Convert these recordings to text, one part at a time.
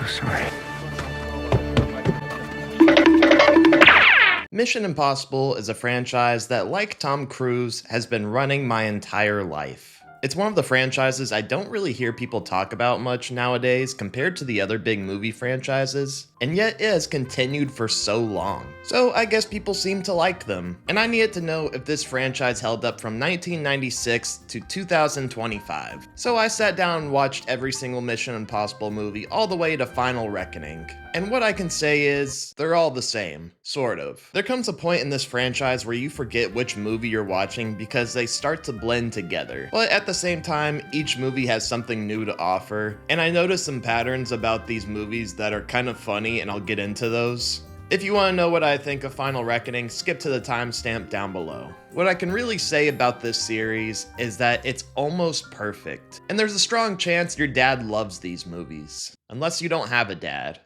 sorry. Mission Impossible is a franchise that, like Tom Cruise, has been running my entire life. It's one of the franchises I don't really hear people talk about much nowadays compared to the other big movie franchises, and yet it has continued for so long. So I guess people seem to like them, and I needed to know if this franchise held up from 1996 to 2025. So I sat down and watched every single Mission Impossible movie all the way to Final Reckoning. And what I can say is, they're all the same, sort of. There comes a point in this franchise where you forget which movie you're watching because they start to blend together. But at the same time, each movie has something new to offer, and I noticed some patterns about these movies that are kind of funny, and I'll get into those. If you want to know what I think of Final Reckoning, skip to the timestamp down below. What I can really say about this series is that it's almost perfect, and there's a strong chance your dad loves these movies. Unless you don't have a dad.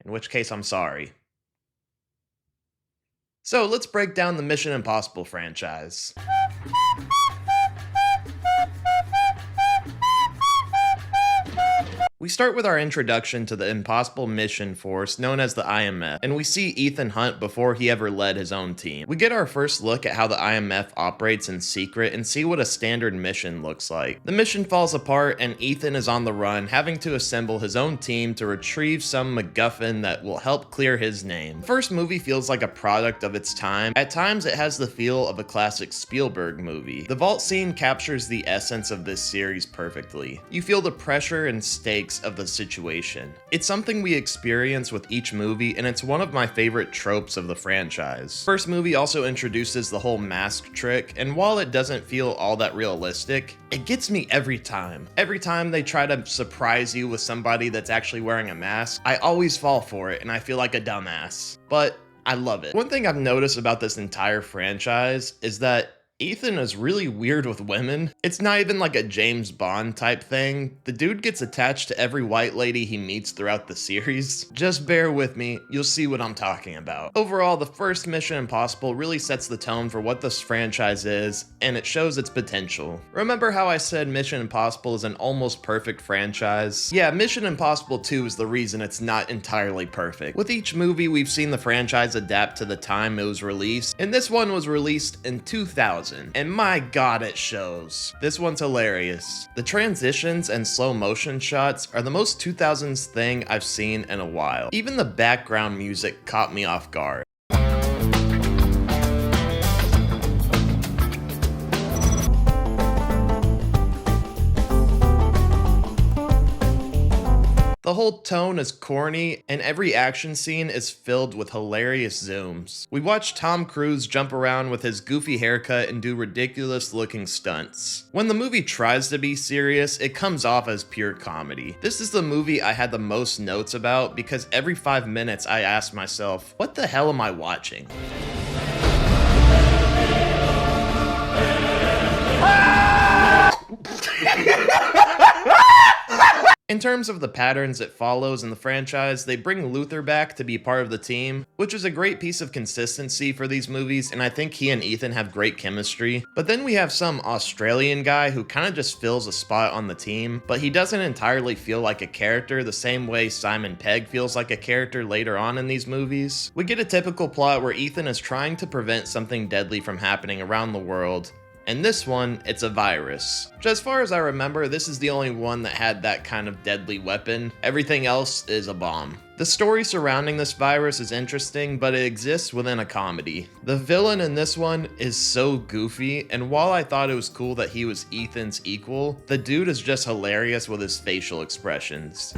In which case, I'm sorry. So let's break down the Mission Impossible franchise. We start with our introduction to the Impossible Mission Force, known as the IMF, and we see Ethan Hunt before he ever led his own team. We get our first look at how the IMF operates in secret and see what a standard mission looks like. The mission falls apart and Ethan is on the run, having to assemble his own team to retrieve some MacGuffin that will help clear his name. The first movie feels like a product of its time. At times it has the feel of a classic Spielberg movie. The vault scene captures the essence of this series perfectly. You feel the pressure and stakes of the situation. It's something we experience with each movie, and it's one of my favorite tropes of the franchise. First movie also introduces the whole mask trick, and while it doesn't feel all that realistic, it gets me every time. Every time they try to surprise you with somebody that's actually wearing a mask, I always fall for it and I feel like a dumbass. But I love it. One thing I've noticed about this entire franchise is that Ethan is really weird with women. It's not even like a James Bond type thing. The dude gets attached to every white lady he meets throughout the series. Just bear with me, you'll see what I'm talking about. Overall, the first Mission Impossible really sets the tone for what this franchise is, and it shows its potential. Remember how I said Mission Impossible is an almost perfect franchise? Yeah, Mission Impossible 2 is the reason it's not entirely perfect. With each movie, we've seen the franchise adapt to the time it was released, and this one was released in 2000. And my god, it shows. This one's hilarious. The transitions and slow motion shots are the most 2000s thing I've seen in a while. Even the background music caught me off guard. The whole tone is corny, and every action scene is filled with hilarious zooms. We watch Tom Cruise jump around with his goofy haircut and do ridiculous looking stunts. When the movie tries to be serious, it comes off as pure comedy. This is the movie I had the most notes about because every 5 minutes I asked myself, what the hell am I watching? In terms of the patterns it follows in the franchise, they bring Luther back to be part of the team, which is a great piece of consistency for these movies, and I think he and Ethan have great chemistry. But then we have some Australian guy who kind of just fills a spot on the team, but he doesn't entirely feel like a character the same way Simon Pegg feels like a character later on in these movies. We get a typical plot where Ethan is trying to prevent something deadly from happening around the world. And this one, it's a virus. Which, as far as I remember, this is the only one that had that kind of deadly weapon. Everything else is a bomb. The story surrounding this virus is interesting, but it exists within a comedy. The villain in this one is so goofy, and while I thought it was cool that he was Ethan's equal, the dude is just hilarious with his facial expressions.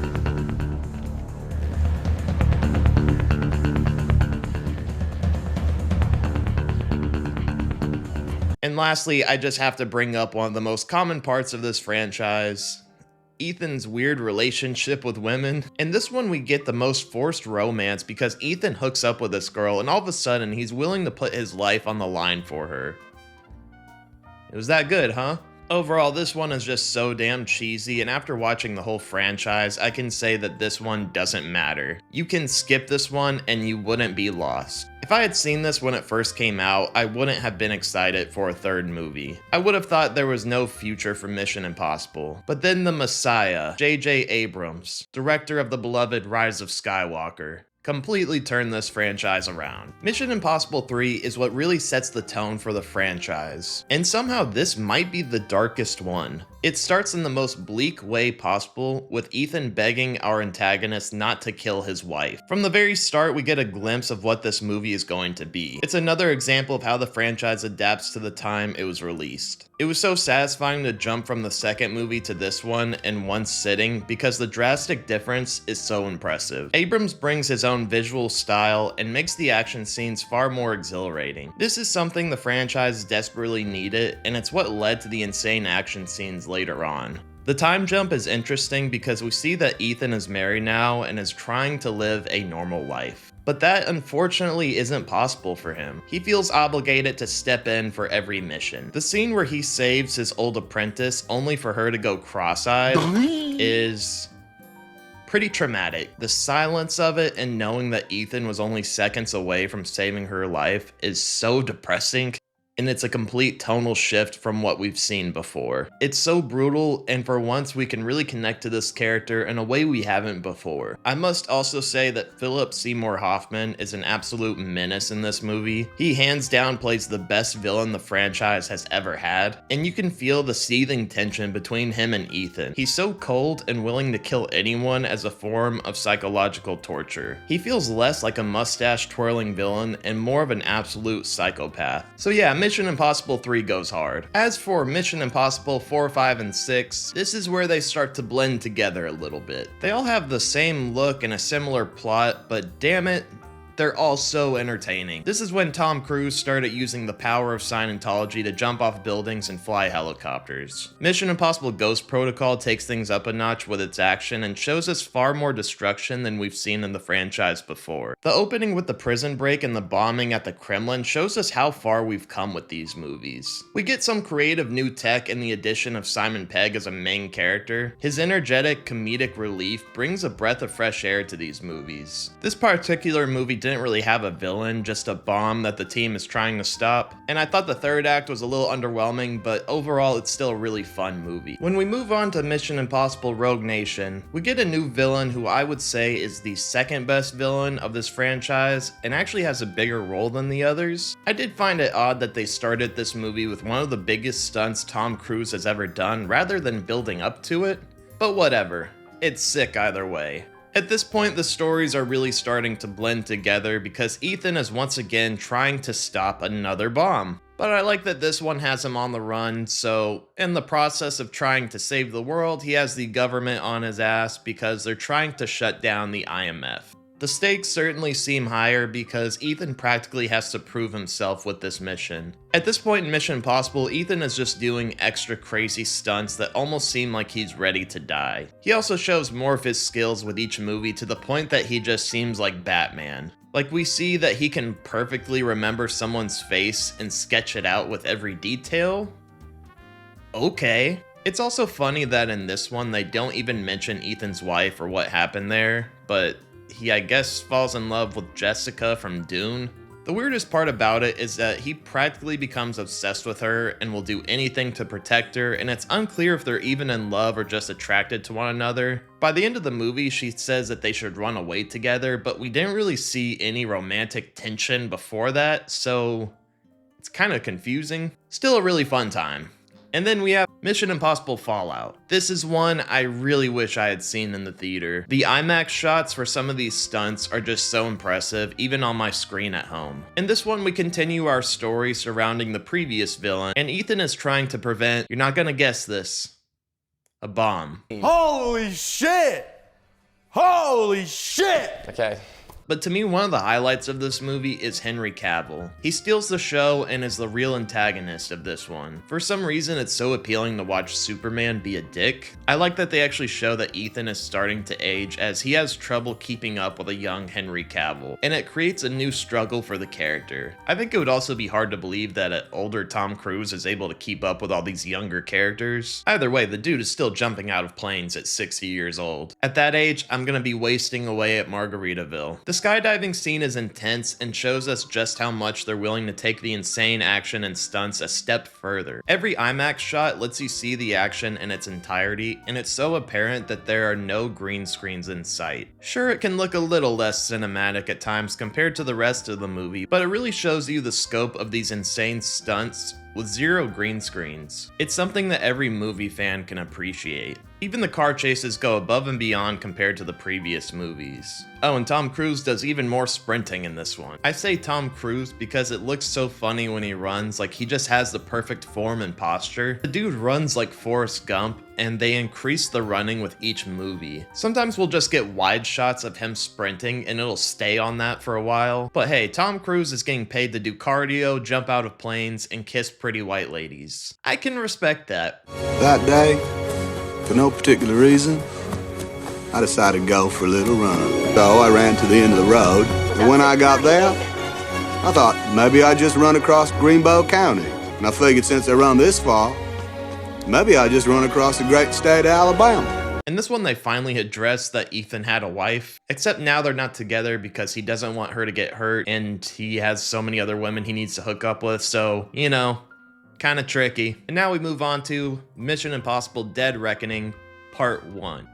And lastly, I just have to bring up one of the most common parts of this franchise, Ethan's weird relationship with women. In this one, we get the most forced romance because Ethan hooks up with this girl and all of a sudden he's willing to put his life on the line for her. It was that good, huh? Overall, this one is just so damn cheesy, and after watching the whole franchise, I can say that this one doesn't matter. You can skip this one and you wouldn't be lost. If I had seen this when it first came out, I wouldn't have been excited for a third movie. I would have thought there was no future for Mission Impossible. But then the Messiah, J.J. Abrams, director of the beloved Rise of Skywalker, completely turned this franchise around. Mission Impossible 3 is what really sets the tone for the franchise, and somehow this might be the darkest one. It starts in the most bleak way possible, with Ethan begging our antagonist not to kill his wife. From the very start, we get a glimpse of what this movie is going to be. It's another example of how the franchise adapts to the time it was released. It was so satisfying to jump from the second movie to this one in one sitting because the drastic difference is so impressive. Abrams brings his own visual style and makes the action scenes far more exhilarating. This is something the franchise desperately needed, and it's what led to the insane action scenes later on. The time jump is interesting because we see that Ethan is married now and is trying to live a normal life. But that unfortunately isn't possible for him. He feels obligated to step in for every mission. The scene where he saves his old apprentice only for her to go cross-eyed is pretty traumatic. The silence of it and knowing that Ethan was only seconds away from saving her life is so depressing. And it's a complete tonal shift from what we've seen before. It's so brutal, and for once we can really connect to this character in a way we haven't before. I must also say that Philip Seymour Hoffman is an absolute menace in this movie. He hands down plays the best villain the franchise has ever had, and you can feel the seething tension between him and Ethan. He's so cold and willing to kill anyone as a form of psychological torture. He feels less like a mustache twirling villain and more of an absolute psychopath. So yeah, Mission Impossible 3 goes hard. As for Mission Impossible 4, 5, and 6, this is where they start to blend together a little bit. They all have the same look and a similar plot, but damn it, they're all so entertaining. This is when Tom Cruise started using the power of Scientology to jump off buildings and fly helicopters. Mission Impossible Ghost Protocol takes things up a notch with its action and shows us far more destruction than we've seen in the franchise before. The opening with the prison break and the bombing at the Kremlin shows us how far we've come with these movies. We get some creative new tech in the addition of Simon Pegg as a main character. His energetic comedic relief brings a breath of fresh air to these movies. This particular movie didn't really have a villain, just a bomb that the team is trying to stop. And I thought the third act was a little underwhelming, but overall it's still a really fun movie. When we move on to Mission Impossible Rogue Nation, we get a new villain who I would say is the second best villain of this franchise and actually has a bigger role than the others. I did find it odd that they started this movie with one of the biggest stunts Tom Cruise has ever done rather than building up to it, but whatever. It's sick either way. At this point, the stories are really starting to blend together because Ethan is once again trying to stop another bomb. But I like that this one has him on the run, so in the process of trying to save the world, he has the government on his ass because they're trying to shut down the IMF. The stakes certainly seem higher because Ethan practically has to prove himself with this mission. At this point in Mission Impossible, Ethan is just doing extra crazy stunts that almost seem like he's ready to die. He also shows more of his skills with each movie to the point that he just seems like Batman. Like, we see that he can perfectly remember someone's face and sketch it out with every detail. Okay. It's also funny that in this one they don't even mention Ethan's wife or what happened there, but he, I guess, falls in love with Jessica from Dune. The weirdest part about it is that he practically becomes obsessed with her and will do anything to protect her, and it's unclear if they're even in love or just attracted to one another. By the end of the movie, she says that they should run away together, but we didn't really see any romantic tension before that, so it's kind of confusing. Still a really fun time. And then we have Mission Impossible Fallout. This is one I really wish I had seen in the theater. The IMAX shots for some of these stunts are just so impressive, even on my screen at home. In this one, we continue our story surrounding the previous villain, and Ethan is trying to prevent, you're not gonna guess this, a bomb. Holy shit! Holy shit! Okay, But to me, one of the highlights of this movie is Henry Cavill. He steals the show and is the real antagonist of this one. For some reason, it's so appealing to watch Superman be a dick. I like that they actually show that Ethan is starting to age as he has trouble keeping up with a young Henry Cavill, and it creates a new struggle for the character. I think it would also be hard to believe that an older Tom Cruise is able to keep up with all these younger characters. Either way, the dude is still jumping out of planes at 60 years old. At that age, I'm gonna be wasting away at Margaritaville. The skydiving scene is intense and shows us just how much they're willing to take the insane action and stunts a step further. Every IMAX shot lets you see the action in its entirety, and it's so apparent that there are no green screens in sight. Sure, it can look a little less cinematic at times compared to the rest of the movie, but it really shows you the scope of these insane stunts with zero green screens. It's something that every movie fan can appreciate. Even the car chases go above and beyond compared to the previous movies. Oh, and Tom Cruise does even more sprinting in this one. I say Tom Cruise because it looks so funny when he runs, like he just has the perfect form and posture. The dude runs like Forrest Gump, and they increase the running with each movie. Sometimes we'll just get wide shots of him sprinting and it'll stay on that for a while. But hey, Tom Cruise is getting paid to do cardio, jump out of planes, and kiss pretty white ladies. I can respect that. That day, for no particular reason, I decided to go for a little run. So I ran to the end of the road, and when I got there, I thought maybe I'd just run across Greenbow County. And I figured since I run this far, maybe I'd just run across the great state of Alabama. In this one, they finally addressed that Ethan had a wife, except now they're not together because he doesn't want her to get hurt, and he has so many other women he needs to hook up with, so, you know, kind of tricky. And now we move on to Mission Impossible Dead Reckoning Part 1.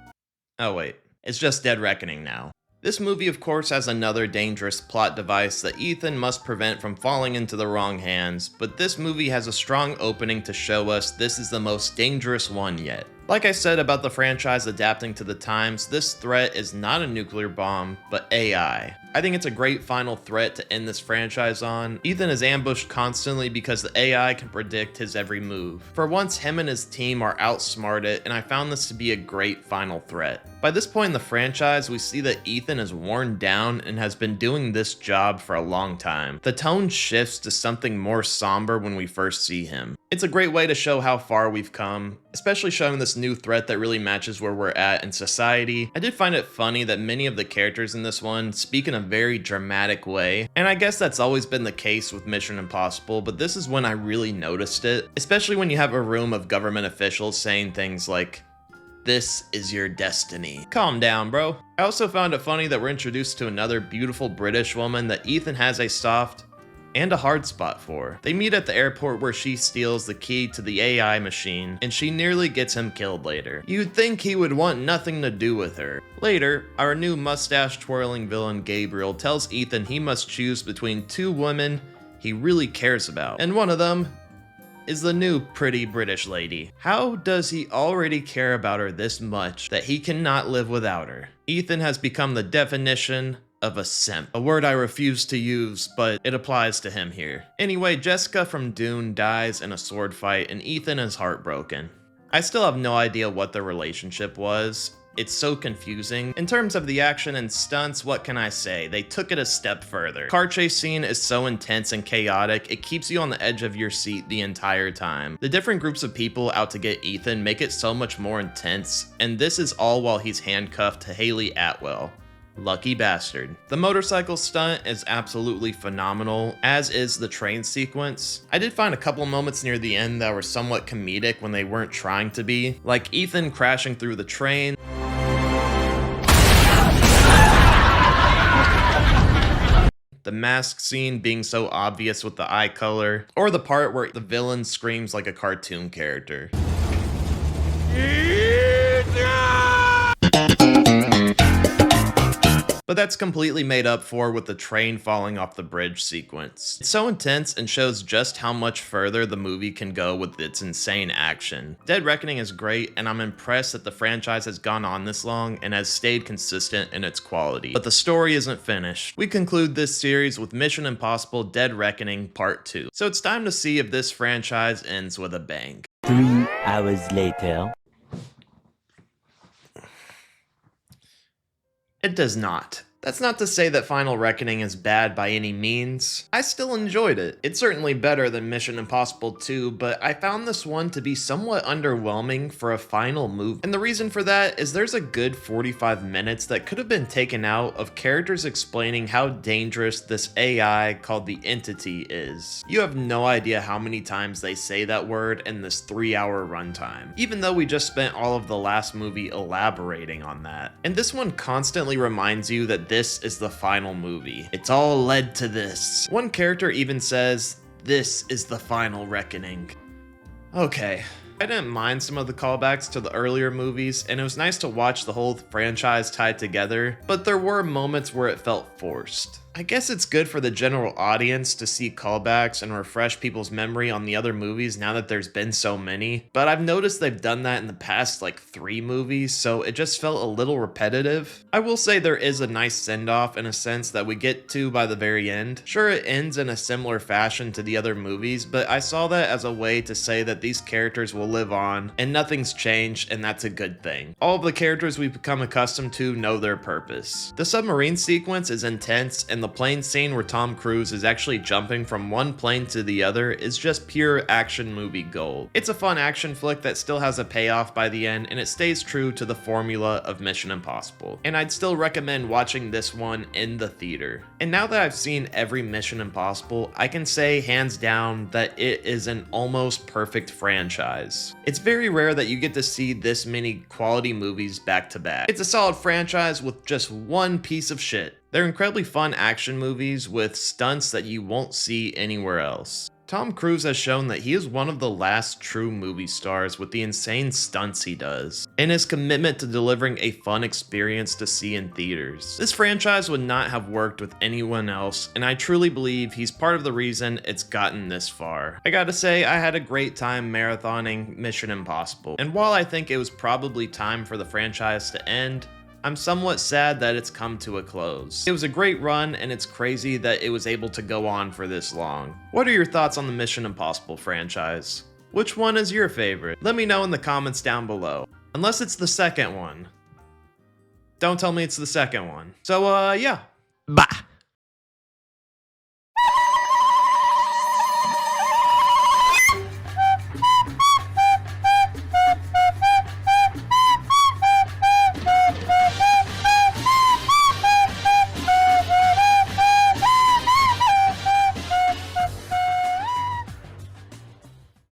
Oh wait, it's just Dead Reckoning now. This movie of course has another dangerous plot device that Ethan must prevent from falling into the wrong hands, but this movie has a strong opening to show us this is the most dangerous one yet. Like I said about the franchise adapting to the times, this threat is not a nuclear bomb, but AI. I think it's a great final threat to end this franchise on. Ethan is ambushed constantly because the AI can predict his every move. For once, him and his team are outsmarted, and I found this to be a great final threat. By this point in the franchise, we see that Ethan is worn down and has been doing this job for a long time. The tone shifts to something more somber when we first see him. It's a great way to show how far we've come, especially showing this new threat that really matches where we're at in society. I did find it funny that many of the characters in this one speak in a very dramatic way, and I guess that's always been the case with Mission Impossible, but this is when I really noticed it, especially when you have a room of government officials saying things like, "This is your destiny." Calm down, bro. I also found it funny that we're introduced to another beautiful British woman that Ethan has a soft and a hard spot for. They meet at the airport where she steals the key to the AI machine, and she nearly gets him killed later. You'd think he would want nothing to do with her. Later, our new mustache-twirling villain Gabriel tells Ethan he must choose between two women he really cares about, and one of them is the new pretty British lady. How does he already care about her this much that he cannot live without her? Ethan has become the definition of a simp. A word I refuse to use, but it applies to him here. Anyway, Jessica from Dune dies in a sword fight and Ethan is heartbroken. I still have no idea what their relationship was. It's so confusing. In terms of the action and stunts, what can I say? They took it a step further. Car chase scene is so intense and chaotic, it keeps you on the edge of your seat the entire time. The different groups of people out to get Ethan make it so much more intense, and this is all while he's handcuffed to Haley Atwell. Lucky bastard. The motorcycle stunt is absolutely phenomenal, as is the train sequence. I did find a couple moments near the end that were somewhat comedic when they weren't trying to be, like Ethan crashing through the train, the mask scene being so obvious with the eye color, or the part where the villain screams like a cartoon character. But that's completely made up for with the train falling off the bridge sequence. It's so intense and shows just how much further the movie can go with its insane action. Dead Reckoning is great, and I'm impressed that the franchise has gone on this long and has stayed consistent in its quality. But the story isn't finished. We conclude this series with Mission Impossible Dead Reckoning Part 2. So it's time to see if this franchise ends with a bang. 3 hours later. It does not. That's not to say that Final Reckoning is bad by any means. I still enjoyed it. It's certainly better than Mission Impossible 2, but I found this one to be somewhat underwhelming for a final movie. And the reason for that is there's a good 45 minutes that could have been taken out of characters explaining how dangerous this AI called the Entity is. You have no idea how many times they say that word in this 3-hour runtime, even though we just spent all of the last movie elaborating on that. And this one constantly reminds you that this is the final movie. It's all led to this. One character even says, "This is the final reckoning." Okay. I didn't mind some of the callbacks to the earlier movies, and it was nice to watch the whole franchise tied together, but there were moments where it felt forced. I guess it's good for the general audience to see callbacks and refresh people's memory on the other movies now that there's been so many, but I've noticed they've done that in the past like 3 movies, so it just felt a little repetitive. I will say there is a nice send-off in a sense that we get to by the very end. Sure, it ends in a similar fashion to the other movies, but I saw that as a way to say that these characters will live on and nothing's changed, and that's a good thing. All of the characters we've become accustomed to know their purpose. The submarine sequence is intense, and the plane scene where Tom Cruise is actually jumping from one plane to the other is just pure action movie gold. It's a fun action flick that still has a payoff by the end, and it stays true to the formula of Mission Impossible. And I'd still recommend watching this one in the theater. And now that I've seen every Mission Impossible, I can say hands down that it is an almost perfect franchise. It's very rare that you get to see this many quality movies back to back. It's a solid franchise with just one piece of shit. They're incredibly fun action movies with stunts that you won't see anywhere else. Tom Cruise has shown that he is one of the last true movie stars with the insane stunts he does, and his commitment to delivering a fun experience to see in theaters. This franchise would not have worked with anyone else, and I truly believe he's part of the reason it's gotten this far. I gotta say, I had a great time marathoning Mission Impossible, and while I think it was probably time for the franchise to end, I'm somewhat sad that it's come to a close. It was a great run, and it's crazy that it was able to go on for this long. What are your thoughts on the Mission Impossible franchise? Which one is your favorite? Let me know in the comments down below. Unless it's the second one. Don't tell me it's the second one. So, yeah. Bah!